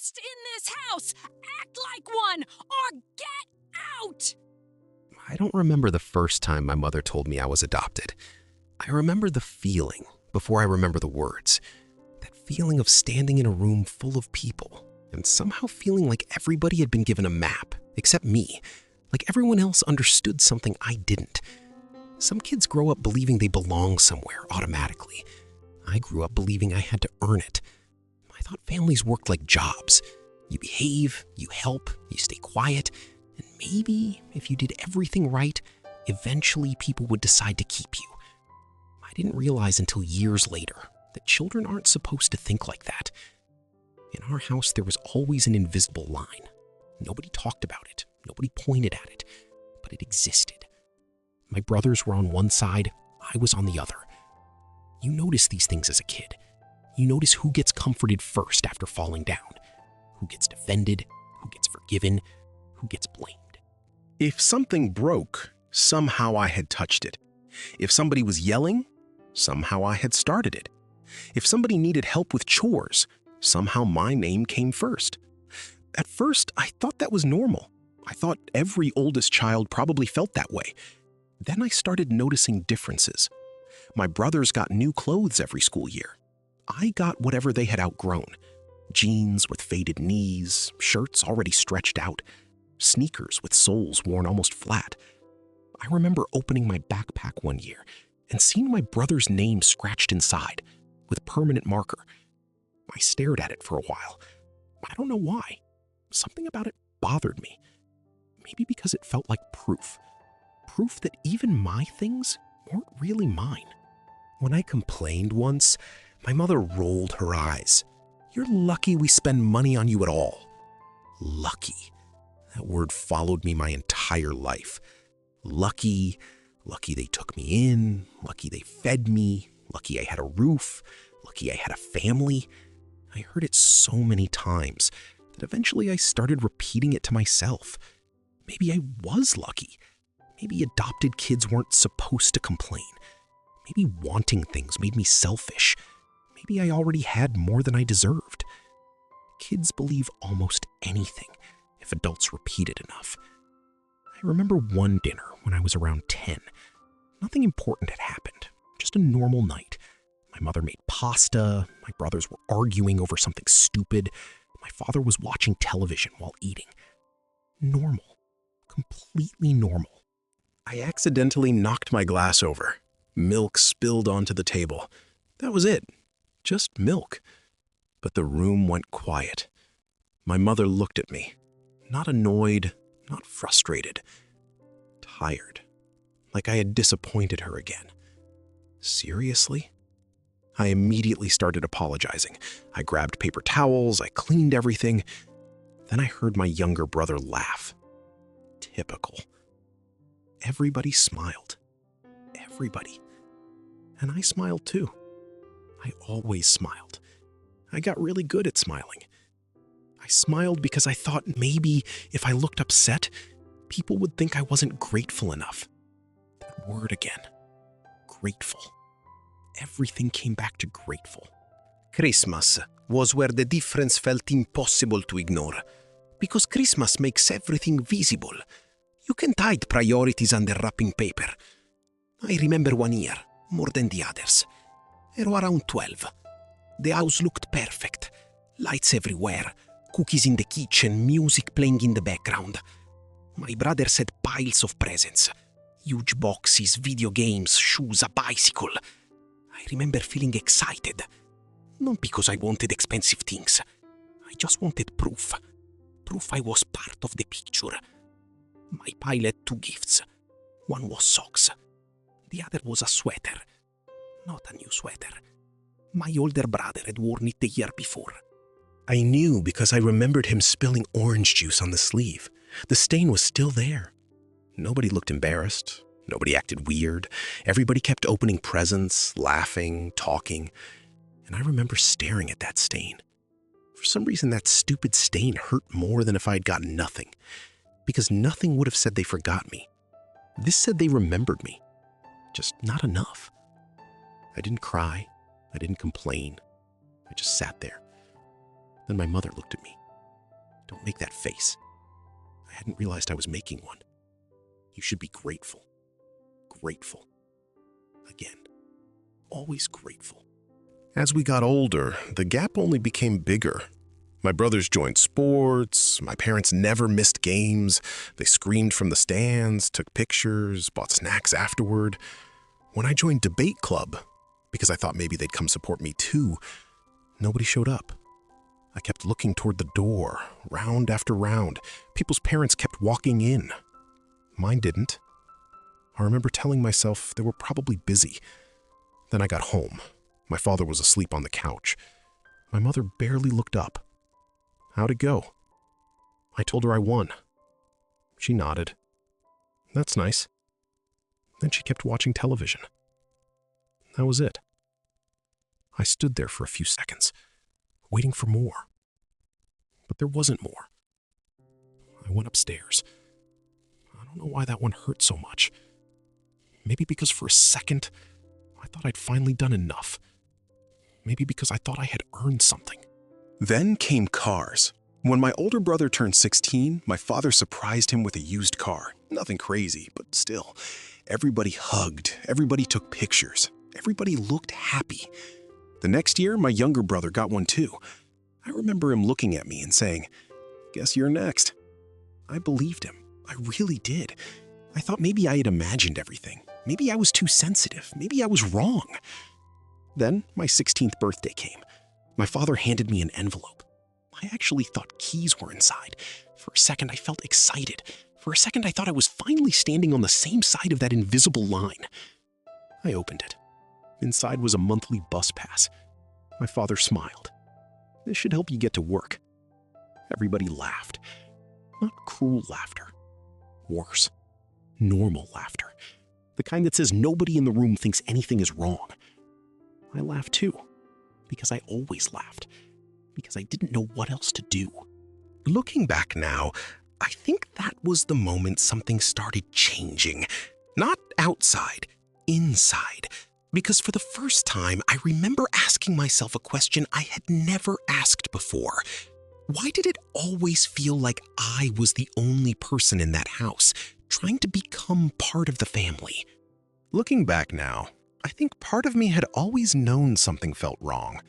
guest in this house. Act like one or get out. I don't remember the first time my mother told me I was adopted. I remember the feeling before I remember the words. That feeling of standing in a room full of people and somehow feeling like everybody had been given a map, except me. Like everyone else understood something I didn't. Some kids grow up believing they belong somewhere automatically. I grew up believing I had to earn it. I thought families worked like jobs. You behave, you help, you stay quiet, and maybe if you did everything right, eventually people would decide to keep you. I didn't realize until years later that children aren't supposed to think like that. In our house, there was always an invisible line. Nobody talked about it. Nobody pointed at it, but it existed. My brothers were on one side, I was on the other. You notice these things as a kid. You notice who gets comforted first after falling down, who gets defended, who gets forgiven, who gets blamed. If something broke, somehow I had touched it. If somebody was yelling, somehow I had started it. If somebody needed help with chores, somehow my name came first. At first, I thought that was normal. I thought every oldest child probably felt that way. Then I started noticing differences. My brothers got new clothes every school year. I got whatever they had outgrown. Jeans with faded knees, shirts already stretched out, sneakers with soles worn almost flat. I remember opening my backpack one year and seeing my brother's name scratched inside with permanent marker. I stared at it for a while. I don't know why. Something about it bothered me. Maybe because it felt like proof. Proof that even my things weren't really mine. When I complained once, my mother rolled her eyes. "You're lucky we spend money on you at all." Lucky. That word followed me my entire life. Lucky, lucky they took me in, lucky they fed me, lucky I had a roof, lucky I had a family. I heard it so many times that eventually I started repeating it to myself. Maybe I was lucky. Maybe adopted kids weren't supposed to complain. Maybe wanting things made me selfish. Maybe I already had more than I deserved. Kids believe almost anything if adults repeat it enough. I remember one dinner when I was around 10. Nothing important had happened, just a normal night. My mother made pasta, my brothers were arguing over something stupid, my father was watching television while eating. Normal. Completely normal. I accidentally knocked my glass over. Milk spilled onto the table. That was it. Just milk. But the room went quiet. My mother looked at me. Not annoyed, not frustrated. Tired. Like I had disappointed her again. Seriously? I immediately started apologizing. I grabbed paper towels, I cleaned everything. Then I heard my younger brother laugh. Typical. Everybody smiled. Everybody. And I smiled too. I always smiled. I got really good at smiling. I smiled because I thought maybe if I looked upset, people would think I wasn't grateful enough. That word again. Grateful. Everything came back to grateful. Christmas was where the difference felt impossible to ignore, because Christmas makes everything visible. You can't hide priorities under wrapping paper. I remember one year, more than the others. I was around 12. The house looked perfect. Lights everywhere, cookies in the kitchen, music playing in the background. My brothers had piles of presents. Huge boxes, video games, shoes, a bicycle. I remember feeling excited. Not because I wanted expensive things. I just wanted proof. Proof I was part of the picture. My pile had 2 gifts. One was socks. The other was a sweater. Not a new sweater. My older brother had worn it the year before. I knew because I remembered him spilling orange juice on the sleeve. The stain was still there. Nobody looked embarrassed. Nobody acted weird. Everybody kept opening presents, laughing, talking. And I remember staring at that stain. For some reason, that stupid stain hurt more than if I had gotten nothing. Because nothing would have said they forgot me. This said they remembered me. Just not enough. I didn't cry. I didn't complain. I just sat there. Then my mother looked at me. Don't make that face. I hadn't realized I was making one. You should be grateful. Grateful. Again. Always grateful. As we got older, the gap only became bigger. My brothers joined sports, my parents never missed games, they screamed from the stands, took pictures, bought snacks afterward. When I joined debate club, because I thought maybe they'd come support me too, nobody showed up. I kept looking toward the door, round after round. People's parents kept walking in. Mine didn't. I remember telling myself they were probably busy. Then I got home. My father was asleep on the couch. My mother barely looked up. How'd it go? I told her I won. She nodded. That's nice. Then she kept watching television. That was it. I stood there for a few seconds, waiting for more. But there wasn't more. I went upstairs. I don't know why that one hurt so much. Maybe because for a second, I thought I'd finally done enough. Maybe because I thought I had earned something. Then came cars. When my older brother turned 16, my father surprised him with a used car. Nothing crazy, but still. Everybody hugged, everybody took pictures, everybody looked happy. The next year, my younger brother got one too. I remember him looking at me and saying, "Guess you're next." I believed him. I really did. I thought maybe I had imagined everything. Maybe I was too sensitive. Maybe I was wrong. Then my 16th birthday came. My father handed me an envelope. I actually thought keys were inside. For a second, I felt excited. For a second, I thought I was finally standing on the same side of that invisible line. I opened it. Inside was a monthly bus pass. My father smiled. This should help you get to work. Everybody laughed. Not cruel laughter. Worse. Normal laughter. The kind that says nobody in the room thinks anything is wrong. I laughed too. Because I always laughed. Because I didn't know what else to do. Looking back now, I think that was the moment something started changing. Not outside, inside. Because for the first time, I remember asking myself a question I had never asked before. Why did it always feel like I was the only person in that house, trying to become part of the family? Looking back now, I think part of me had always known something felt wrong.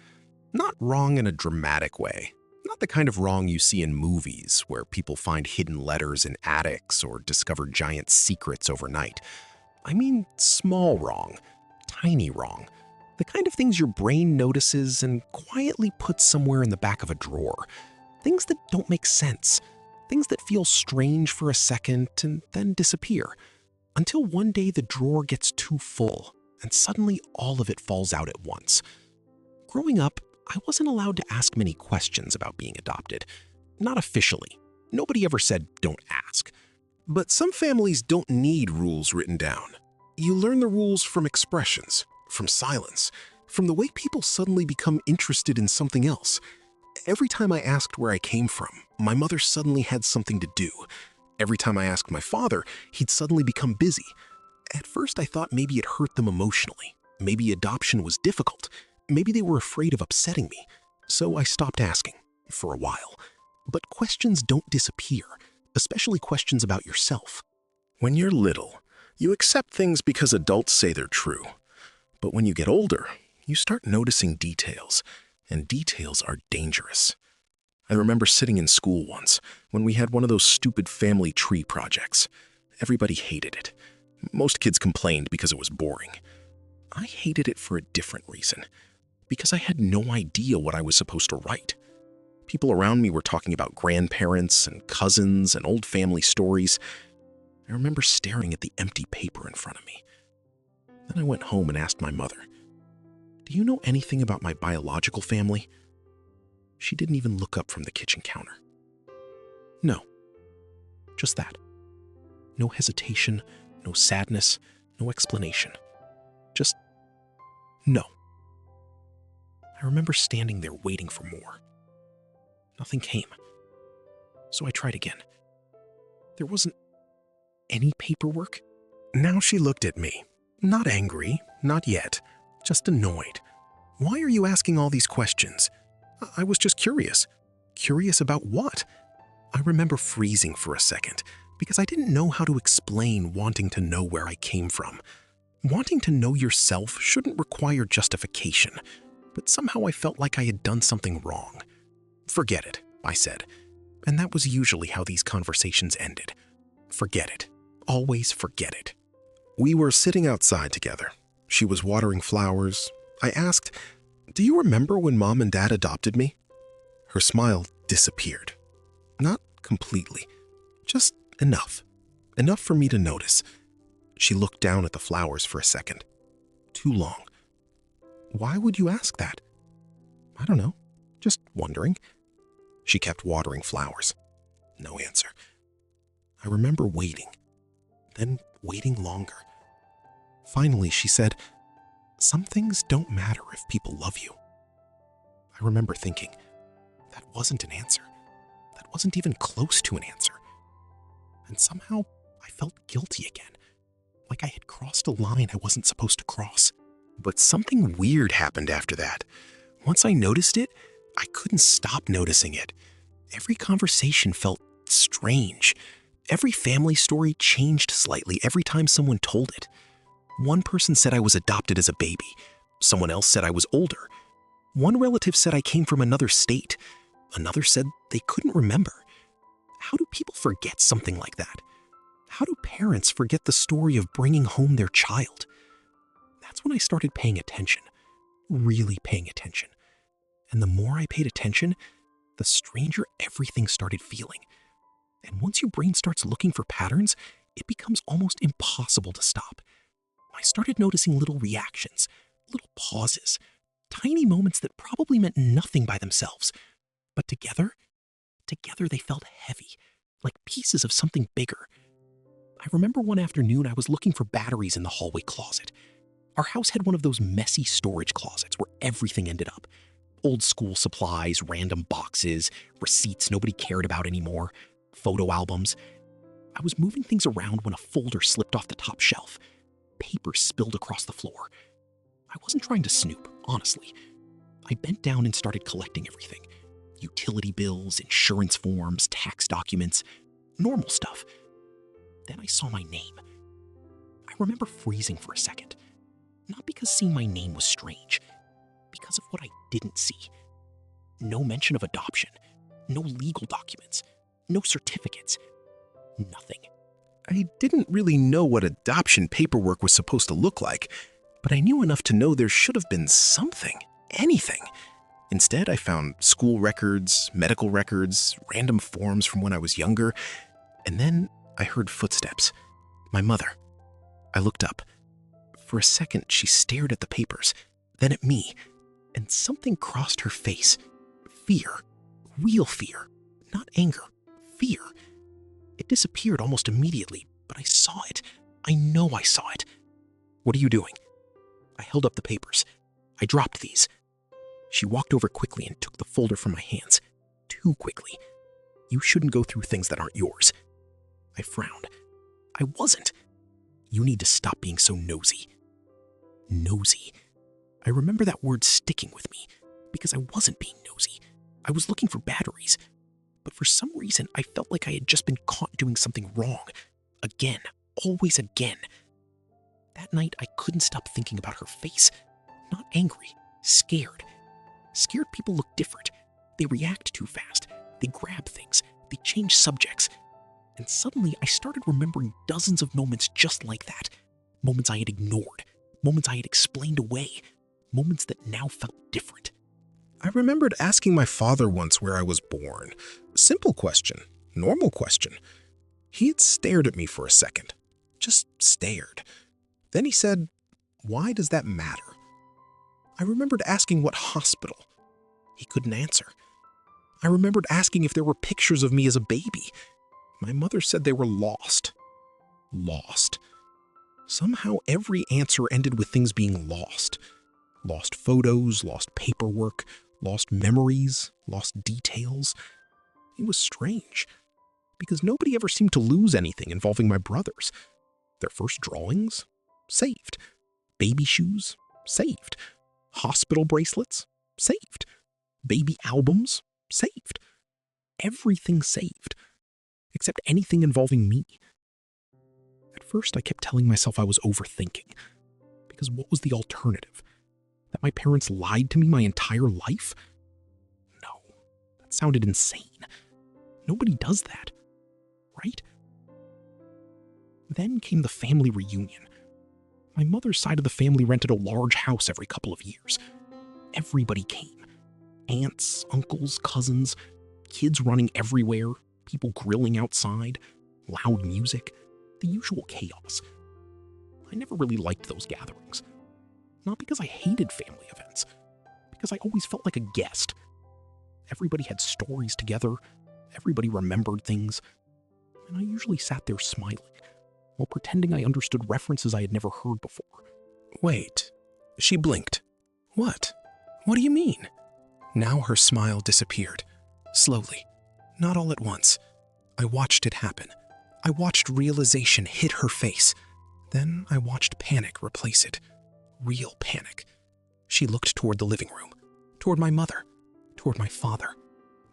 Not wrong in a dramatic way. Not the kind of wrong you see in movies, where people find hidden letters in attics or discover giant secrets overnight. I mean small wrong, tiny wrong. The kind of things your brain notices and quietly puts somewhere in the back of a drawer. Things that don't make sense. Things that feel strange for a second and then disappear. Until one day the drawer gets too full, and suddenly all of it falls out at once. Growing up, I wasn't allowed to ask many questions about being adopted. Not officially. Nobody ever said, "Don't ask." But some families don't need rules written down. You learn the rules from expressions, from silence, from the way people suddenly become interested in something else. Every time I asked where I came from, my mother suddenly had something to do. Every time I asked my father, he'd suddenly become busy. At first, I thought maybe it hurt them emotionally. Maybe adoption was difficult. Maybe they were afraid of upsetting me. So I stopped asking, for a while. But questions don't disappear, especially questions about yourself. When you're little, you accept things because adults say they're true. But when you get older, you start noticing details, and details are dangerous. I remember sitting in school once when we had one of those stupid family tree projects. Everybody hated it. Most kids complained because it was boring. I hated it for a different reason. Because I had no idea what I was supposed to write. People around me were talking about grandparents and cousins and old family stories. I remember staring at the empty paper in front of me. Then I went home and asked my mother, "Do you know anything about my biological family?" She didn't even look up from the kitchen counter. No. Just that. No hesitation, no sadness, no explanation. Just no. I remember standing there waiting for more. Nothing came. So I tried again. There wasn't any paperwork. Now she looked at me. Not angry, not yet, just annoyed. "Why are you asking all these questions?" I was just curious. Curious about what? I remember freezing for a second because I didn't know how to explain wanting to know where I came from. Wanting to know yourself shouldn't require justification, but somehow I felt like I had done something wrong. Forget it, I said, and that was usually how these conversations ended. Forget it. Always forget it. We were sitting outside together. She was watering flowers. I asked, "Do you remember when Mom and Dad adopted me?" Her smile disappeared. Not completely, just enough. Enough for me to notice. She looked down at the flowers for a second. Too long. "Why would you ask that?" "I don't know. Just wondering." She kept watering flowers. No answer. I remember waiting, then waiting longer. Finally, she said, "Some things don't matter if people love you." I remember thinking, that wasn't an answer. That wasn't even close to an answer. And somehow, I felt guilty again, like I had crossed a line I wasn't supposed to cross. But something weird happened after that. Once I noticed it, I couldn't stop noticing it. Every conversation felt strange. Every family story changed slightly every time someone told it. One person said I was adopted as a baby. Someone else said I was older. One relative said I came from another state. Another said they couldn't remember. How do people forget something like that? How do parents forget the story of bringing home their child? That's when I started paying attention, really paying attention. And the more I paid attention, the stranger everything started feeling. And once your brain starts looking for patterns, it becomes almost impossible to stop. I started noticing little reactions, little pauses, tiny moments that probably meant nothing by themselves. But together they felt heavy, like pieces of something bigger. I remember one afternoon I was looking for batteries in the hallway closet. Our house had one of those messy storage closets where everything ended up. Old school supplies, random boxes, receipts nobody cared about anymore, photo albums. I was moving things around when a folder slipped off the top shelf. Paper spilled across the floor. I wasn't trying to snoop, honestly. I bent down and started collecting everything. Utility bills, insurance forms, tax documents, normal stuff. Then I saw my name. I remember freezing for a second. Not because seeing my name was strange, because of what I didn't see. No mention of adoption, no legal documents, no certificates, nothing. I didn't really know what adoption paperwork was supposed to look like, but I knew enough to know there should have been something, anything. Instead, I found school records, medical records, random forms from when I was younger, and then I heard footsteps. My mother. I looked up. For a second, she stared at the papers, then at me, and something crossed her face. Fear. Real fear. Not anger. Fear. It disappeared almost immediately, but I saw it. I know I saw it. "What are you doing?" I held up the papers. "I dropped these." She walked over quickly and took the folder from my hands. Too quickly. "You shouldn't go through things that aren't yours." I frowned. "I wasn't." "You need to stop being so nosy." Nosy. I remember that word sticking with me because I wasn't being nosy. I was looking for batteries. But for some reason, I felt like I had just been caught doing something wrong. Again. Always again. That night, I couldn't stop thinking about her face. Not angry. Scared. Scared people look different. They react too fast. They grab things. They change subjects. And suddenly, I started remembering dozens of moments just like that. Moments I had ignored. Moments I had explained away. Moments that now felt different. I remembered asking my father once where I was born. Simple question. Normal question. He had stared at me for a second. Just stared. Then he said, "Why does that matter?" I remembered asking what hospital. He couldn't answer. I remembered asking if there were pictures of me as a baby. My mother said they were lost. Lost. Somehow every answer ended with things being lost. Lost photos, lost paperwork, lost memories, lost details. It was strange, because nobody ever seemed to lose anything involving my brothers. Their first drawings? Saved. Baby shoes? Saved. Hospital bracelets? Saved. Baby albums? Saved. everything saved, except anything involving me. At first, I kept telling myself I was overthinking, because what was the alternative? That my parents lied to me my entire life? No, that sounded insane. Nobody does that, right? Then came the family reunion. My mother's side of the family rented a large house every couple of years. Everybody came. Aunts, uncles, cousins, kids running everywhere, people grilling outside, loud music, the usual chaos. I never really liked those gatherings. Not because I hated family events, because I always felt like a guest. Everybody had stories together, everybody remembered things, and I usually sat there smiling, while pretending I understood references I had never heard before. Wait. She blinked. What? What do you mean? Now her smile disappeared. Slowly. Not all at once. I watched it happen. I watched realization hit her face. Then I watched panic replace it. Real panic. She looked toward the living room, toward my mother, toward my father,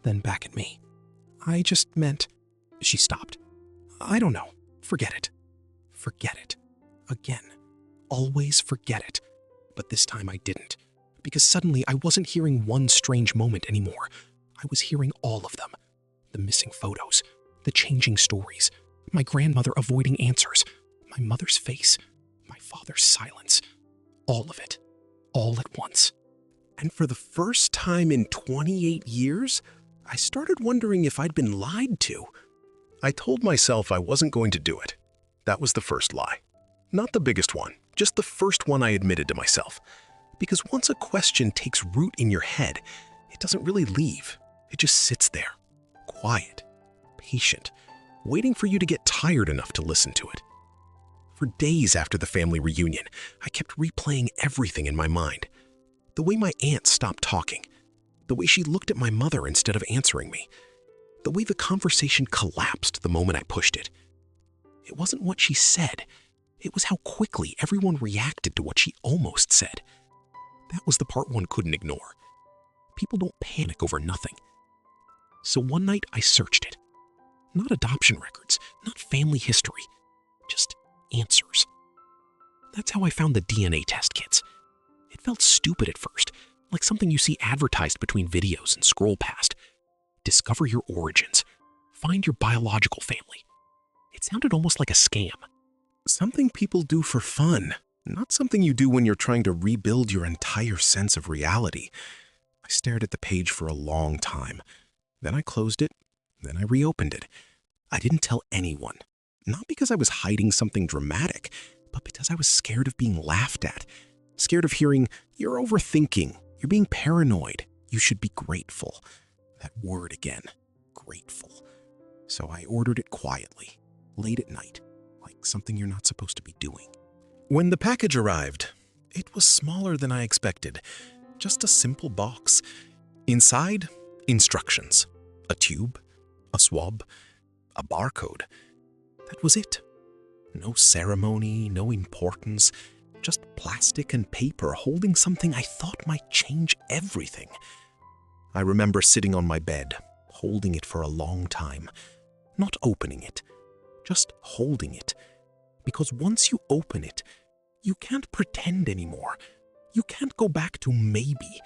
then back at me. I just meant... She stopped. I don't know. Forget it. Forget it. Again. Always forget it. But this time I didn't. Because suddenly I wasn't hearing one strange moment anymore. I was hearing all of them. The missing photos, the changing stories, my grandmother avoiding answers, my mother's face, my father's silence. All of it. All at once. And for the first time in 28 years, I started wondering if I'd been lied to. I told myself I wasn't going to do it. That was the first lie. Not the biggest one, just the first one I admitted to myself. Because once a question takes root in your head, it doesn't really leave. It just sits there, quiet, patient, waiting for you to get tired enough to listen to it. For days after the family reunion, I kept replaying everything in my mind. The way my aunt stopped talking, the way she looked at my mother instead of answering me, the way the conversation collapsed the moment I pushed it. It wasn't what she said. It was how quickly everyone reacted to what she almost said. That was the part one couldn't ignore. People don't panic over nothing. So one night I searched it. Not adoption records, not family history, just answers. That's how I found the DNA test kits. It felt stupid at first, like something you see advertised between videos and scroll past. Discover your origins. Find your biological family. It sounded almost like a scam. Something people do for fun, not something you do when you're trying to rebuild your entire sense of reality. I stared at the page for a long time. Then I closed it. Then I reopened it. I didn't tell anyone. Not because I was hiding something dramatic, but because I was scared of being laughed at. Scared of hearing, "You're overthinking. You're being paranoid. You should be grateful." That word again. Grateful. So I ordered it quietly, late at night, like something you're not supposed to be doing. When the package arrived, it was smaller than I expected. Just a simple box. Inside, instructions. A tube, a swab, a barcode. That was it. No ceremony, no importance, just plastic and paper holding something I thought might change everything. I remember sitting on my bed, holding it for a long time, not opening it, just holding it. Because once you open it, you can't pretend anymore. You can't go back to maybe.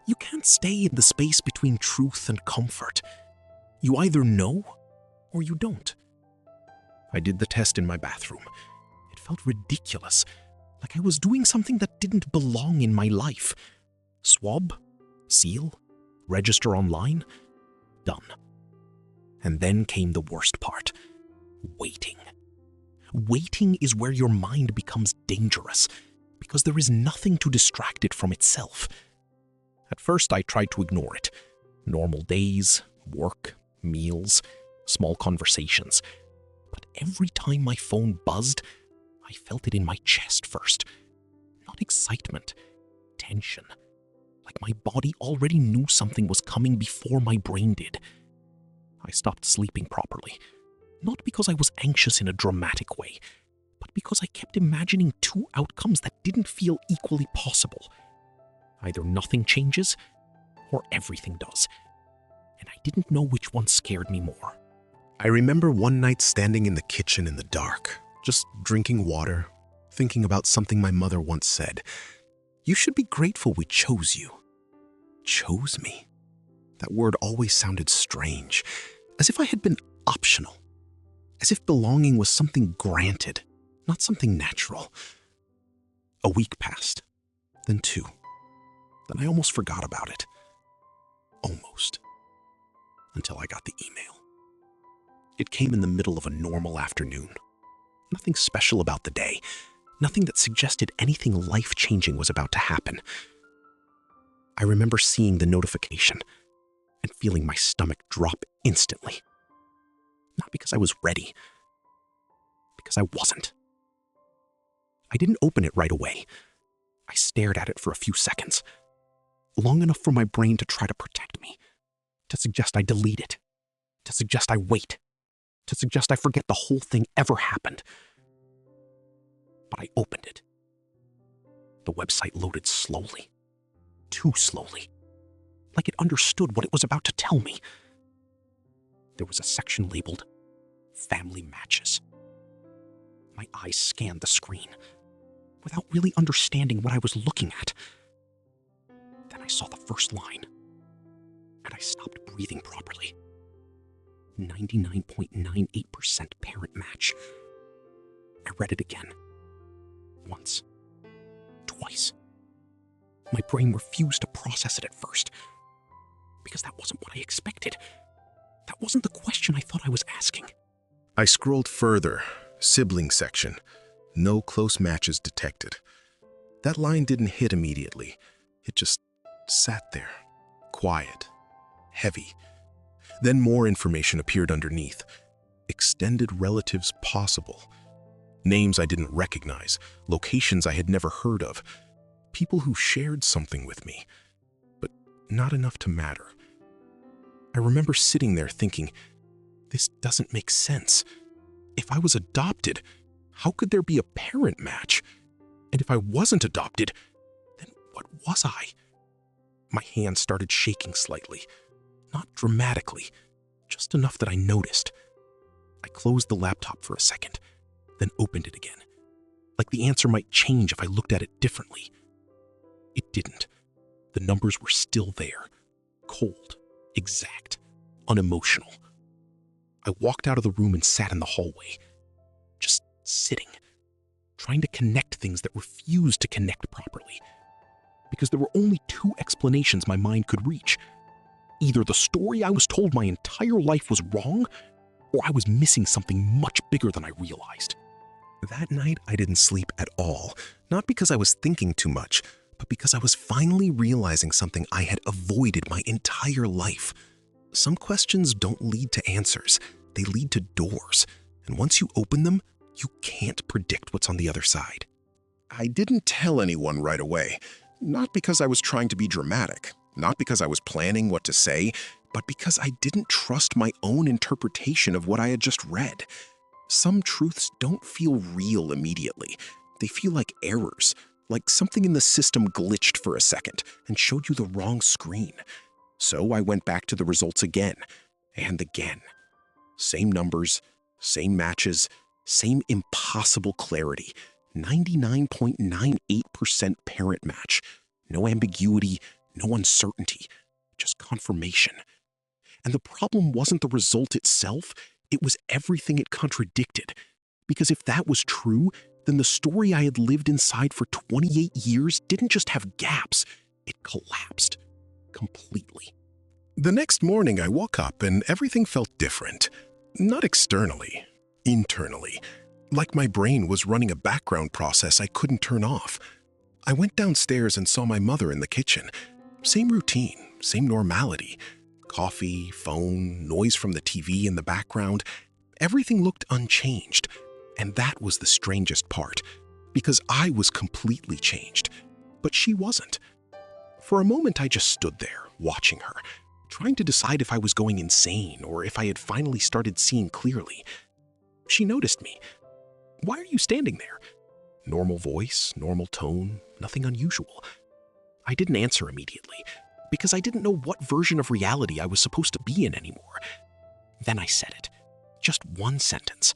You can't stay in the space between truth and comfort. You either know or you don't. I did the test in my bathroom. It felt ridiculous, like I was doing something that didn't belong in my life. Swab, seal, register online, done. And then came the worst part, waiting. Waiting is where your mind becomes dangerous, because there is nothing to distract it from itself. At first, I tried to ignore it. Normal days, work, meals, small conversations. But every time my phone buzzed, I felt it in my chest first. Not excitement, tension. Like my body already knew something was coming before my brain did. I stopped sleeping properly. Not because I was anxious in a dramatic way, but because I kept imagining two outcomes that didn't feel equally possible. Either nothing changes, or everything does. and I didn't know which one scared me more. I remember one night standing in the kitchen in the dark, just drinking water, thinking about something my mother once said. "You should be grateful we chose you." Chose me? That word always sounded strange, as if I had been optional, as if belonging was something granted, not something natural. A week passed, then 2. Then I almost forgot about it. Almost. Until I got the email. It came in the middle of a normal afternoon. Nothing special about the day. Nothing that suggested anything life-changing was about to happen. I remember seeing the notification and feeling my stomach drop instantly. Not because I was ready, because I wasn't. I didn't open it right away. I stared at it for a few seconds, long enough for my brain to try to protect me, to suggest I delete it, to suggest I wait, to suggest I forget the whole thing ever happened. But I opened it. The website loaded slowly, too slowly, like it understood what it was about to tell me. There was a section labeled Family Matches. My eyes scanned the screen without really understanding what I was looking at. Then I saw the first line, and I stopped breathing properly. 99.98% parent match. I read it again. Once. Twice. My brain refused to process it at first, because that wasn't what I expected. That wasn't the question I thought I was asking. I scrolled further. Sibling section. No close matches detected. That line didn't hit immediately. It just sat there, quiet, heavy. Then more information appeared underneath. Extended relatives possible. Names I didn't recognize, locations I had never heard of, people who shared something with me, but not enough to matter. I remember sitting there thinking, this doesn't make sense. If I was adopted, how could there be a parent match? And if I wasn't adopted, then what was I? My hand started shaking slightly, not dramatically, just enough that I noticed. I closed the laptop for a second, then opened it again, like the answer might change if I looked at it differently. It didn't. The numbers were still there, cold, exact, unemotional. I walked out of the room and sat in the hallway, just sitting, trying to connect things that refused to connect properly, because there were only 2 explanations my mind could reach. Either the story I was told my entire life was wrong, or I was missing something much bigger than I realized. That night, I didn't sleep at all, not because I was thinking too much, but because I was finally realizing something I had avoided my entire life. Some questions don't lead to answers, they lead to doors, and once you open them, you can't predict what's on the other side. I didn't tell anyone right away, not because I was trying to be dramatic, not because I was planning what to say, but because I didn't trust my own interpretation of what I had just read. Some truths don't feel real immediately. They feel like errors, like something in the system glitched for a second and showed you the wrong screen. So I went back to the results again and again. Same numbers, same matches, same impossible clarity. 99.98% parent match. No ambiguity, no uncertainty, just confirmation. And the problem wasn't the result itself, it was everything it contradicted. Because if that was true, then the story I had lived inside for 28 years didn't just have gaps, it collapsed completely. The next morning I woke up and everything felt different. Not externally, internally. Like my brain was running a background process I couldn't turn off. I went downstairs and saw my mother in the kitchen. Same routine, same normality. Coffee, phone, noise from the TV in the background. Everything looked unchanged. And that was the strangest part, because I was completely changed, but she wasn't. For a moment, I just stood there, watching her, trying to decide if I was going insane or if I had finally started seeing clearly. She noticed me. "Why are you standing there?" Normal voice, normal tone, nothing unusual. I didn't answer immediately, because I didn't know what version of reality I was supposed to be in anymore. Then I said it. Just one sentence.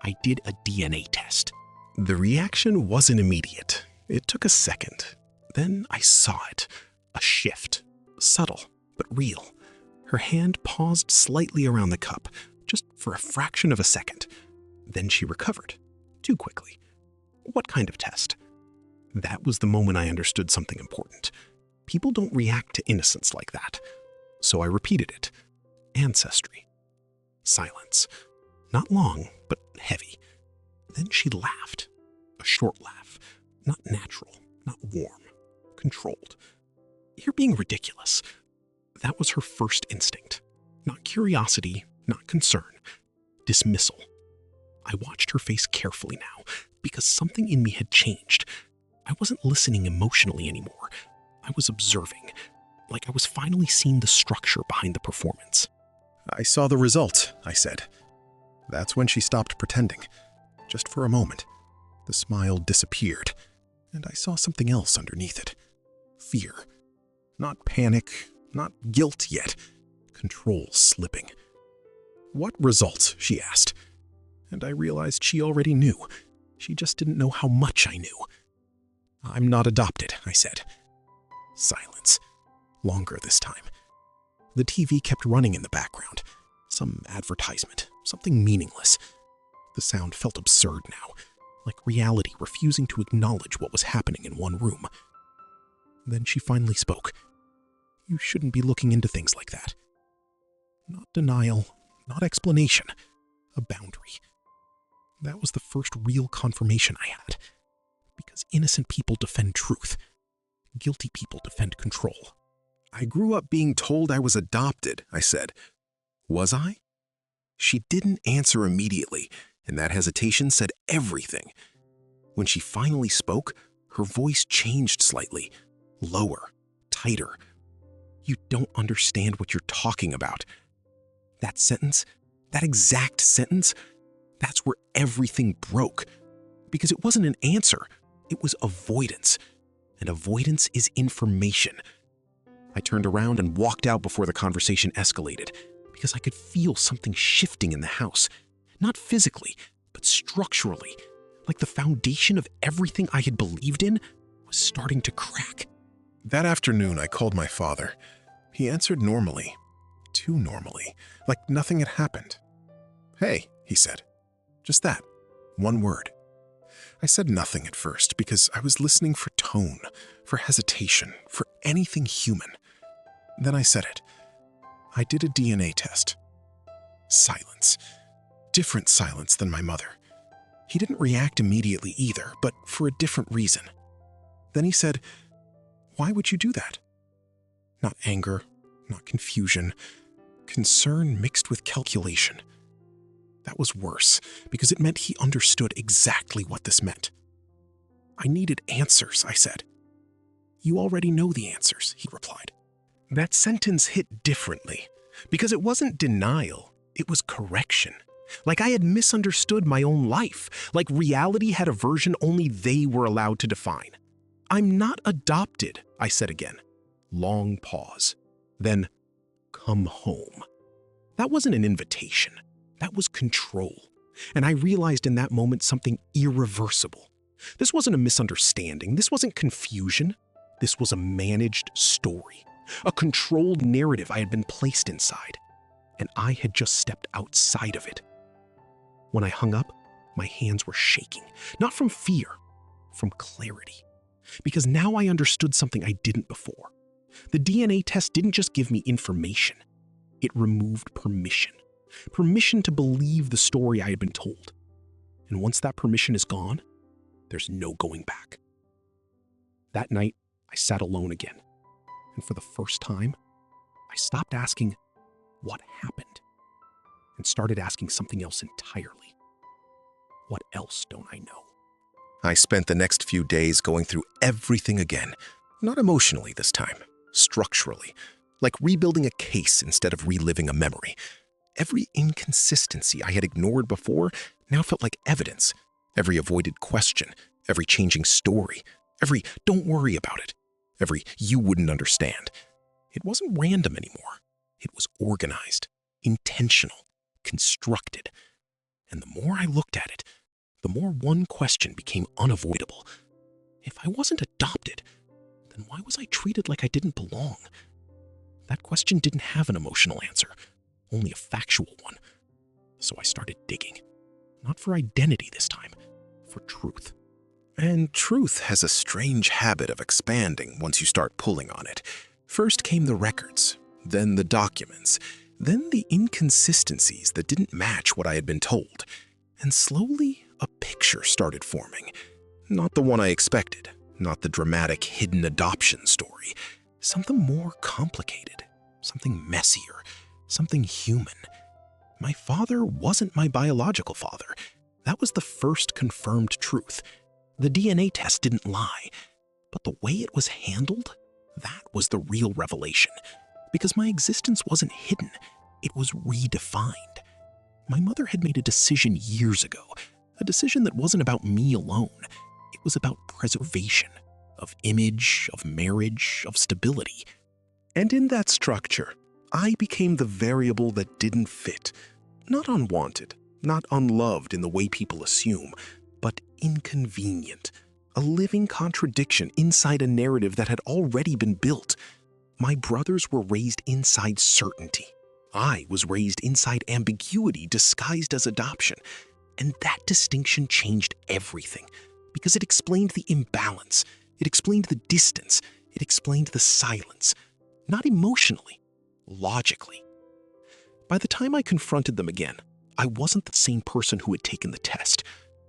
I did a DNA test. The reaction wasn't immediate. It took a second. Then I saw it. A shift. Subtle, but real. Her hand paused slightly around the cup, just for a fraction of a second. Then she recovered. Too quickly. What kind of test? That was the moment I understood something important. People don't react to innocence like that. So I repeated it. Ancestry. Silence. Not long, but heavy. Then she laughed. A short laugh. Not natural, not warm. Controlled. You're being ridiculous. That was her first instinct. Not curiosity, not concern. Dismissal. I watched her face carefully now, because something in me had changed. I wasn't listening emotionally anymore. I was observing, like I was finally seeing the structure behind the performance. I saw the result, I said. That's when she stopped pretending. Just for a moment. The smile disappeared, and I saw something else underneath it. Fear. Not panic, not guilt yet. Control slipping. What results? She asked. And I realized she already knew. She just didn't know how much I knew. I'm not adopted, I said. Silence. Longer this time. The TV kept running in the background. Some advertisement, something meaningless. The sound felt absurd now, like reality refusing to acknowledge what was happening in one room. Then she finally spoke. You shouldn't be looking into things like that. Not denial, not explanation. A boundary. That was the first real confirmation I had. Because innocent people defend truth. Guilty people defend control. I grew up being told I was adopted, I said. Was I? She didn't answer immediately, and that hesitation said everything. When she finally spoke, her voice changed slightly. Lower, tighter. You don't understand what you're talking about. That sentence, that exact sentence, that's where everything broke. Because it wasn't an answer, it was avoidance. And avoidance is information. I turned around and walked out before the conversation escalated, because I could feel something shifting in the house. Not physically, but structurally. Like the foundation of everything I had believed in was starting to crack. That afternoon, I called my father. He answered normally. Too normally. Like nothing had happened. Hey, he said. Just that. One word. I said nothing at first because I was listening for tone, for hesitation, for anything human. Then I said it. I did a DNA test. Silence. Different silence than my mother. He didn't react immediately either, but for a different reason. Then he said, "Why would you do that?" Not anger, not confusion. Concern mixed with calculation. That was worse, because it meant he understood exactly what this meant. I needed answers, I said. You already know the answers, he replied. That sentence hit differently, because it wasn't denial, it was correction. Like I had misunderstood my own life, like reality had a version only they were allowed to define. I'm not adopted, I said again. Long pause. Then, come home. That wasn't an invitation. That was control. And I realized in that moment something irreversible. This wasn't a misunderstanding. This wasn't confusion. This was a managed story. A controlled narrative I had been placed inside. And I had just stepped outside of it. When I hung up, my hands were shaking. Not from fear, from clarity. Because now I understood something I didn't before. The DNA test didn't just give me information. It removed permission. Permission to believe the story I had been told. And once that permission is gone, there's no going back. That night, I sat alone again. And for the first time, I stopped asking, what happened? And started asking something else entirely. What else don't I know? I spent the next few days going through everything again. Not emotionally this time, structurally. Like rebuilding a case instead of reliving a memory. Every inconsistency I had ignored before now felt like evidence. Every avoided question, every changing story, every don't worry about it, every you wouldn't understand. It wasn't random anymore. It was organized, intentional, constructed. And the more I looked at it, the more one question became unavoidable. If I wasn't adopted, then why was I treated like I didn't belong? That question didn't have an emotional answer, only a factual one. So I started digging. Not for identity this time, for truth. And truth has a strange habit of expanding once you start pulling on it. First came the records, then the documents, then the inconsistencies that didn't match what I had been told. And slowly, a picture started forming. Not the one I expected, not the dramatic hidden adoption story. Something more complicated, something messier, something human. My father wasn't my biological father. That was the first confirmed truth. The DNA test didn't lie. But the way it was handled, that was the real revelation. Because my existence wasn't hidden, it was redefined. My mother had made a decision years ago, a decision that wasn't about me alone. It was about preservation, of image, of marriage, of stability. And in that structure, I became the variable that didn't fit. Not unwanted, not unloved in the way people assume, but inconvenient. A living contradiction inside a narrative that had already been built. My brothers were raised inside certainty. I was raised inside ambiguity disguised as adoption. And that distinction changed everything, because it explained the imbalance. It explained the distance. It explained the silence. Not emotionally, logically. By the time I confronted them again, I wasn't the same person who had taken the test.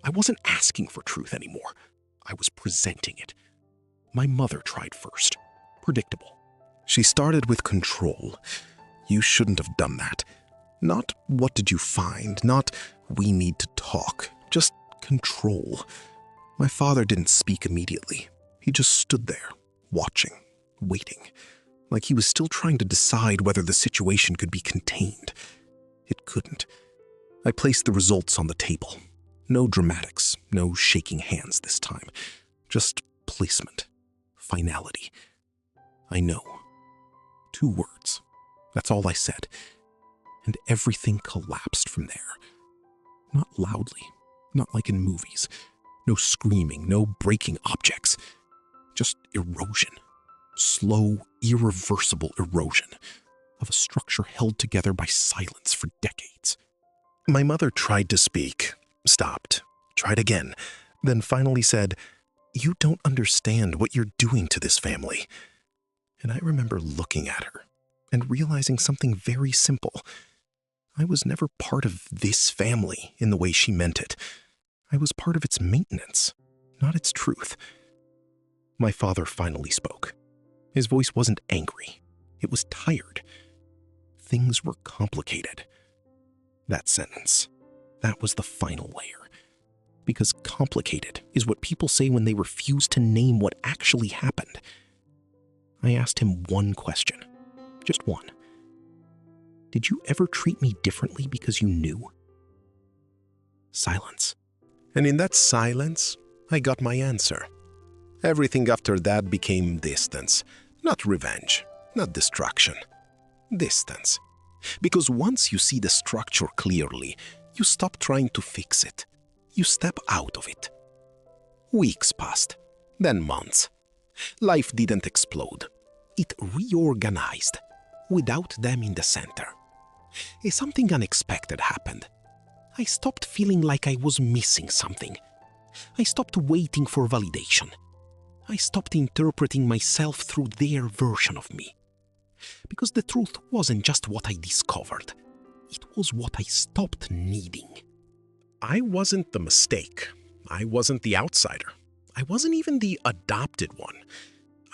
I wasn't asking for truth anymore. I was presenting it. My mother tried first. Predictable. She started with control. You shouldn't have done that. Not what did you find, not we need to talk, just control. My father didn't speak immediately. He just stood there, watching, waiting, like he was still trying to decide whether the situation could be contained. It couldn't. I placed the results on the table. No dramatics, no shaking hands this time. Just placement, finality. I know. 2 words. That's all I said. And everything collapsed from there. Not loudly, not like in movies. No screaming, no breaking objects. Just erosion. Slow, irreversible erosion of a structure held together by silence for decades. My mother tried to speak, stopped, tried again, then finally said, "You don't understand what you're doing to this family." And I remember looking at her and realizing something very simple. I was never part of this family in the way she meant it. I was part of its maintenance, not its truth. My father finally spoke. His voice wasn't angry. It was tired. Things were complicated. That sentence, that was the final layer. Because complicated is what people say when they refuse to name what actually happened. I asked him one question, just one. Did you ever treat me differently because you knew? Silence. And in that silence, I got my answer. Everything after that became distance. Not revenge, not destruction. Distance. Because once you see the structure clearly, you stop trying to fix it. You step out of it. Weeks passed, then months. Life didn't explode. It reorganized, without them in the center. Something unexpected happened. I stopped feeling like I was missing something. I stopped waiting for validation. I stopped interpreting myself through their version of me. Because the truth wasn't just what I discovered. It was what I stopped needing. I wasn't the mistake. I wasn't the outsider. I wasn't even the adopted one.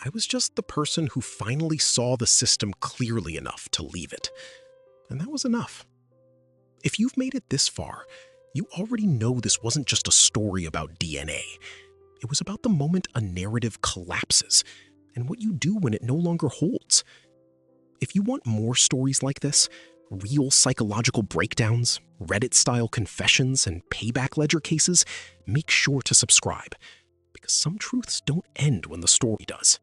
I was just the person who finally saw the system clearly enough to leave it. And that was enough. If you've made it this far, you already know this wasn't just a story about DNA. It was about the moment a narrative collapses and what you do when it no longer holds. If you want more stories like this, real psychological breakdowns, Reddit-style confessions, and payback ledger cases, make sure to subscribe, because some truths don't end when the story does.